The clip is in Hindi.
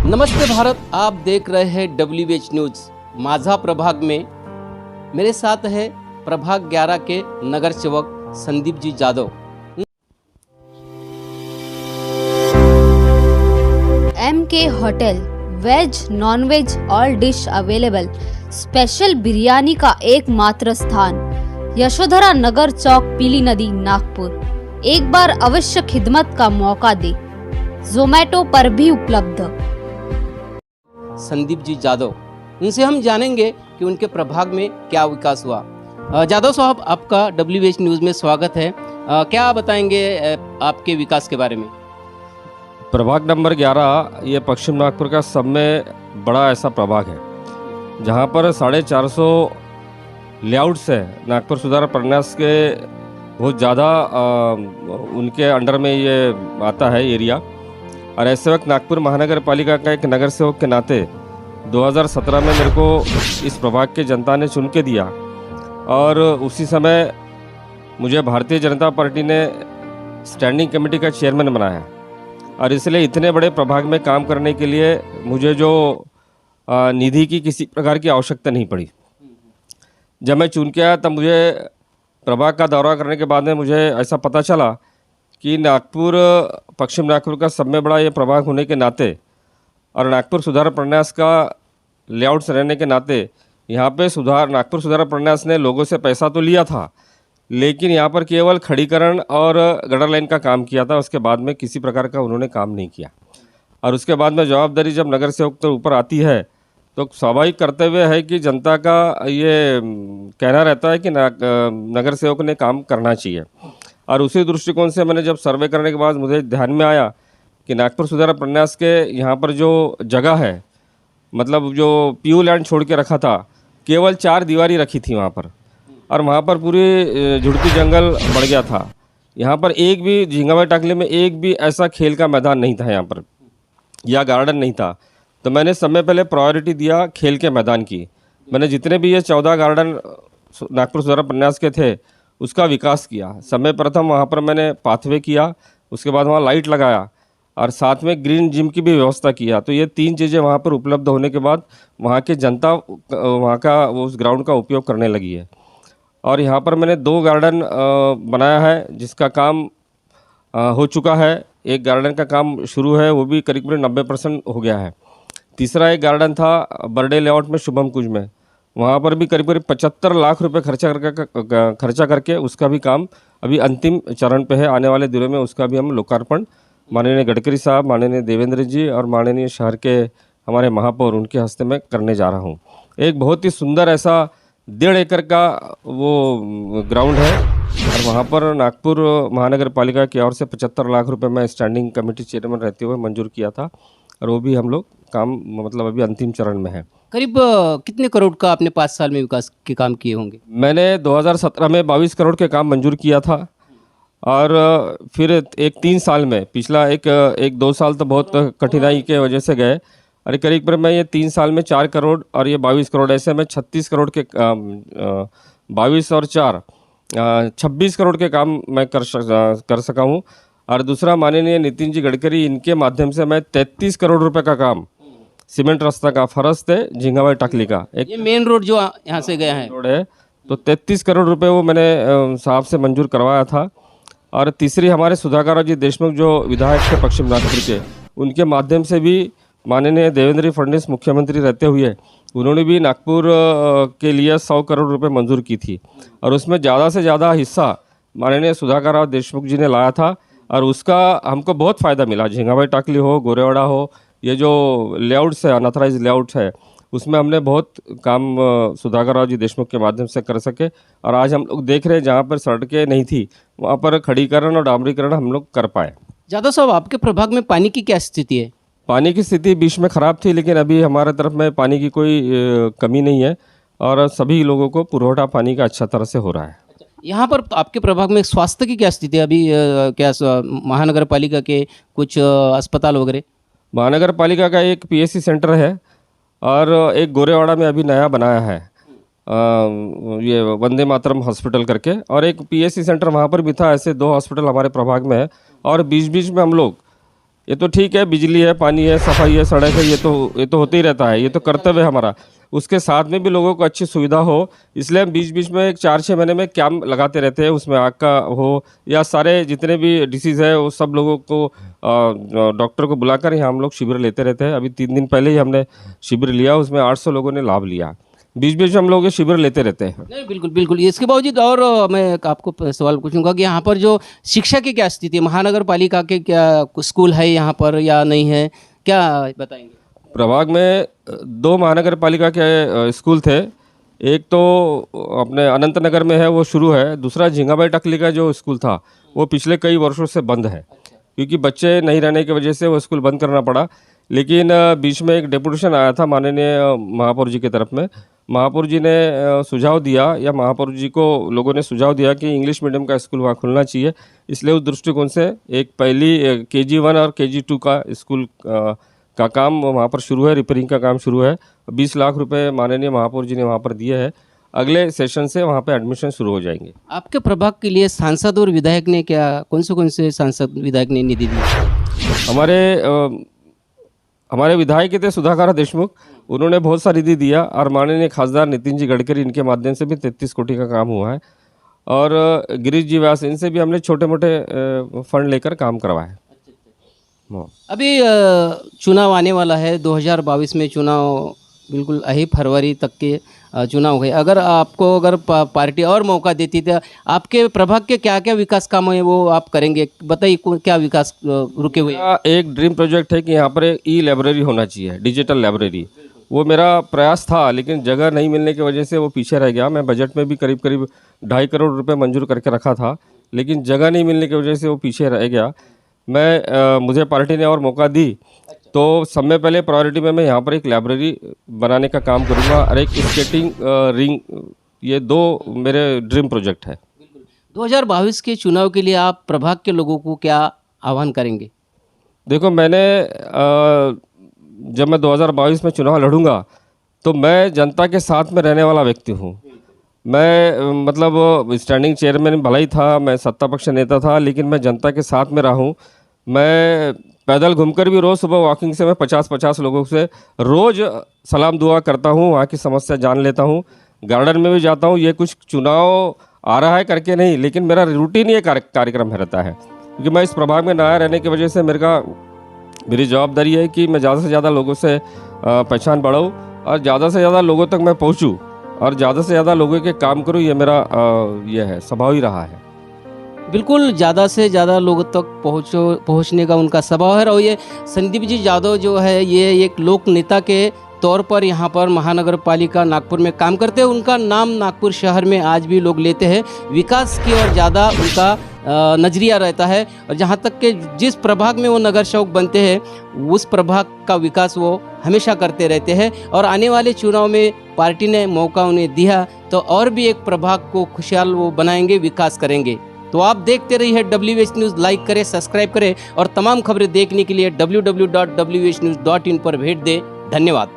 नमस्ते भारत, आप देख रहे हैं WH न्यूज माझा प्रभाग में। मेरे साथ है प्रभाग 11 के नगर सेवक Sandeep ji Jadav. MK hotel, veg non veg all dish available. Special biryani का एकमात्र स्थान, यशोधरा नगर चौक, पीली नदी, नागपुर। एक बार अवश्य खिदमत का मौका दे। जोमैटो पर भी उपलब्ध। संदीप जी जादव, उनसे हम जानेंगे कि उनके प्रभाग में क्या विकास हुआ। जादव साहब, आपका WH न्यूज़ में स्वागत है। क्या बताएंगे आपके विकास के बारे में? प्रभाग नंबर 11 ये पश्चिम नागपुर का सब में बड़ा ऐसा प्रभाग है जहाँ पर 450 लेआउट्स है। नागपुर सुधार प्रन्यास के बहुत ज़्यादा उनके अंडर में ये आता है एरिया। और ऐसे वक्त नागपुर महानगर पालिका का एक नगर सेवक के नाते 2017 में मेरे को इस प्रभाग के जनता ने चुन के दिया और उसी समय मुझे भारतीय जनता पार्टी ने स्टैंडिंग कमेटी का चेयरमैन बनाया। और इसलिए इतने बड़े प्रभाग में काम करने के लिए मुझे जो निधि की किसी प्रकार की आवश्यकता नहीं पड़ी। जब मैं चुन के आया तब मुझे प्रभाग का दौरा करने के बाद में मुझे ऐसा पता चला कि नागपुर पश्चिम नागपुर का सब में बड़ा ये प्रभाग होने के नाते और नागपुर सुधार प्रन्यास का लेआउट्स रहने के नाते यहाँ पे नागपुर सुधार प्रन्यास ने लोगों से पैसा तो लिया था, लेकिन यहाँ पर केवल खड़ीकरण और गटर लाइन का काम किया था। उसके बाद में किसी प्रकार का उन्होंने काम नहीं किया। और उसके बाद में जवाबदारी जब नगर सेवक तो ऊपर आती है तो स्वाभाविक कर्तव्य है कि जनता का ये कहना रहता है कि नगर सेवक ने काम करना चाहिए। और उसी दृष्टिकोण से मैंने जब सर्वे करने के बाद मुझे ध्यान में आया कि नागपुर सुधार प्रन्यास के यहाँ पर जो जगह है, मतलब जो पीयू लैंड छोड़ के रखा था, केवल 4 दीवारी रखी थी वहाँ पर और वहाँ पर पूरी झुड़की जंगल बढ़ गया था। यहाँ पर एक भी झिंगाबाई टाकली में एक भी ऐसा खेल का मैदान नहीं था यहाँ पर या गार्डन नहीं था। तो मैंने समय पहले प्रायोरिटी दिया खेल के मैदान की। मैंने जितने भी ये 14 गार्डन नागपुर सुधार प्रन्यास के थे उसका विकास किया। समय प्रथम वहाँ पर मैंने पाथवे किया, उसके बाद वहाँ लाइट लगाया और साथ में ग्रीन जिम की भी व्यवस्था किया। तो ये 3 चीज़ें वहाँ पर उपलब्ध होने के बाद वहाँ की जनता वहाँ का उस ग्राउंड का उपयोग करने लगी है। और यहाँ पर मैंने 2 गार्डन बनाया है जिसका काम हो चुका है। एक गार्डन का काम शुरू है, वो भी करीब 90% हो गया है। तीसरा एक गार्डन था बर्डे लेआउट में शुभम कुंज में, वहाँ पर भी करीब 75 लाख रुपए खर्चा करके उसका भी काम अभी अंतिम चरण पे है। आने वाले दिनों में उसका भी हम लोकार्पण माननीय गडकरी साहब, माननीय देवेंद्र जी और माननीय शहर के हमारे महापौर उनके हस्ते में करने जा रहा हूँ। एक बहुत ही सुंदर ऐसा 1.5 एकड़ का वो ग्राउंड है और वहाँ पर नागपुर महानगर पालिका की ओर से 75 लाख रुपए मैं स्टैंडिंग कमेटी चेयरमैन रहते हुए मंजूर किया था और वो भी हम लोग काम मतलब अभी अंतिम चरण में है। करीब कितने करोड़ का आपने 5 साल में विकास के काम किए होंगे? मैंने 2017 में 22 करोड़ के काम मंजूर किया था और फिर एक 3 साल में, पिछला एक 2 साल तो बहुत कठिनाई के वजह से गए। अरे करीब मैं ये 3 साल में 4 करोड़ और ये 22 करोड़, ऐसे में 36 करोड़ के 22 और 4 26 करोड़ के काम मैं कर सका हूँ। और दूसरा माननीय नितिन जी गडकरी, इनके माध्यम से मैं 33 करोड़ रुपए का काम सीमेंट रास्ता का फरस्त है झिंगाबाई टाकली का, एक ये मेन रोड जो यहाँ से गया है रोड है, तो 33 करोड़ रुपए वो मैंने साहब से मंजूर करवाया था। और तीसरी हमारे सुधाकर जी देशमुख जो विधायक थे पश्चिम नागपुर के, उनके माध्यम से भी माननीय देवेंद्र फडणवीस मुख्यमंत्री रहते हुए उन्होंने भी नागपुर के लिए 100 करोड़ रुपए मंजूर की थी और उसमें ज़्यादा से ज़्यादा हिस्सा माननीय सुधाकर देशमुख जी ने लाया था और उसका हमको बहुत फ़ायदा मिला। झिंगाबाई टाकली हो, गोरेवाड़ा हो, ये जो लेआउट्स है, अनऑथराइज लेआउट्स है, उसमें हमने बहुत काम सुधाकर जी देशमुख के माध्यम से कर सके। और आज हम लोग देख रहे हैं जहाँ पर सड़कें नहीं थी वहाँ पर खड़ीकरण और डामरीकरण हम लोग कर पाए। जादव साहब, आपके प्रभाग में पानी की क्या स्थिति है? पानी की स्थिति बीच में ख़राब थी, लेकिन अभी हमारे तरफ में पानी की कोई कमी नहीं है और सभी लोगों को पुरवठा पानी का अच्छा तरह से हो रहा है। यहाँ पर आपके प्रभाग में स्वास्थ्य की क्या स्थिति है अभी? क्या महानगर पालिका के कुछ अस्पताल वगैरह? महानगर पालिका का एक PSC सेंटर है और एक गोरेवाड़ा में अभी नया बनाया है ये वंदे मातरम हॉस्पिटल करके, और एक PSC सेंटर वहाँ पर भी था। ऐसे 2 हॉस्पिटल हमारे प्रभाग में है और बीच बीच में हम लोग ये तो ठीक है, बिजली है, पानी है, सफाई है, सड़क है, ये तो होते ही रहता है, ये तो कर्तव्य है हमारा। उसके साथ में भी लोगों को अच्छी सुविधा हो, इसलिए हम बीच बीच में 4-6 महीने में कैंप लगाते रहते हैं। उसमें आग का हो या सारे जितने भी डिसीज़ है वो सब लोगों को डॉक्टर को बुलाकर यहाँ हम लोग शिविर लेते रहते हैं। अभी 3 दिन पहले ही हमने शिविर लिया, उसमें 800 लोगों ने लाभ लिया। बीच बीच में हम लोग ये शिविर लेते रहते हैं। नहीं, बिल्कुल बिल्कुल। इसके बावजूद और मैं आपको सवाल पूछूंगा कि यहाँ पर जो शिक्षा की क्या स्थिति है, महानगर पालिका के क्या स्कूल है यहाँ पर या नहीं है, क्या बताएंगे? प्रभाग में 2 महानगर पालिका के स्कूल थे। एक तो अपने अनंत नगर में है, वो शुरू है। दूसरा झिंगाबाई टकली का जो स्कूल था वो पिछले कई वर्षों से बंद है, क्योंकि बच्चे नहीं रहने की वजह से वो स्कूल बंद करना पड़ा। लेकिन बीच में एक डेपुटेशन आया था माननीय महापौर जी की तरफ में। महापौर जी ने सुझाव दिया, या महापौर जी को लोगों ने सुझाव दिया कि इंग्लिश मीडियम का स्कूल वहाँ खुलना चाहिए। इसलिए उस दृष्टिकोण से एक पहली KG1 और KG2 का स्कूल का काम वहाँ पर शुरू है, रिपेयरिंग का काम शुरू है। 20 लाख रुपए माननीय महापौर जी ने वहाँ पर दिए हैं। अगले सेशन से वहाँ पे एडमिशन शुरू हो जाएंगे। आपके प्रभाग के लिए सांसद और विधायक ने क्या कौन से सांसद विधायक ने निधि दी? हमारे विधायक थे सुधाकर देशमुख, उन्होंने बहुत सा निधि दिया, और माननीय खासदार नितिन जी गडकरी, इनके माध्यम से भी 33 कोटी का काम हुआ है। और गिरीश जी व्यास, इनसे भी हमने छोटे मोटे फंड लेकर काम करवाया है। अभी चुनाव आने वाला है, 2022 में चुनाव बिल्कुल यही फरवरी तक के चुनाव है। अगर पार्टी और मौका देती तो आपके प्रभाग के क्या क्या विकास काम है वो आप करेंगे, बताइए क्या विकास रुके हुए? एक ड्रीम प्रोजेक्ट है कि यहाँ पर एक लाइब्रेरी होना चाहिए, डिजिटल लाइब्रेरी। वो मेरा प्रयास था, लेकिन जगह नहीं मिलने की वजह से वो पीछे रह गया। मैं बजट में भी करीब 2.5 करोड़ रुपए मंजूर करके रखा था, लेकिन जगह नहीं मिलने की वजह से वो पीछे रह गया। मुझे पार्टी ने और मौका दी तो समय पहले प्रायोरिटी में मैं यहाँ पर एक लाइब्रेरी बनाने का काम करूँगा, और एक स्केटिंग रिंग, ये 2 मेरे ड्रीम प्रोजेक्ट है। 2022 के चुनाव के लिए आप प्रभाग के लोगों को क्या आह्वान करेंगे? देखो, जब मैं 2022 में चुनाव लड़ूंगा तो मैं जनता के साथ में रहने वाला व्यक्ति हूँ। मैं मतलब स्टैंडिंग चेयरमैन भला ही था, मैं सत्ता पक्ष नेता था, लेकिन मैं जनता के साथ में रहा हूँ। मैं पैदल घूमकर भी रोज़ सुबह वॉकिंग से मैं 50-50 लोगों से रोज़ सलाम दुआ करता हूँ, वहाँ की समस्या जान लेता हूँ। गार्डन में भी जाता हूँ। ये कुछ चुनाव आ रहा है करके नहीं, लेकिन मेरा रूटीन ये कार्यक्रम रहता है, क्योंकि मैं इस प्रभाग में नया रहने की वजह से मेरी जवाबदारी है कि मैं ज़्यादा से ज़्यादा लोगों से पहचान बढ़ाऊँ, और ज़्यादा से ज़्यादा लोगों तक मैं पहुँचूँ, और ज़्यादा से ज़्यादा लोगों के काम करूँ। ये मेरा ये है, स्वभाव ही रहा है। बिल्कुल, ज़्यादा से ज़्यादा लोगों तक पहुंचने का उनका स्वभाव है। और ये संदीप जी यादव जो है, ये एक लोक नेता के तौर पर यहाँ पर महानगर पालिका नागपुर में काम करते हैं। उनका नाम नागपुर शहर में आज भी लोग लेते हैं। विकास की ओर ज़्यादा उनका नज़रिया रहता है, और जहाँ तक के जिस प्रभाग में वो नगर सेवक बनते हैं उस प्रभाग का विकास वो हमेशा करते रहते हैं। और आने वाले चुनाव में पार्टी ने मौका उन्हें दिया तो और भी एक प्रभाग को खुशहाल वो बनाएंगे, विकास करेंगे। तो आप देखते रहिए WH न्यूज़, लाइक करें, सब्सक्राइब करें, और तमाम खबरें देखने के लिए www.whnews.in पर भेंट दें। धन्यवाद।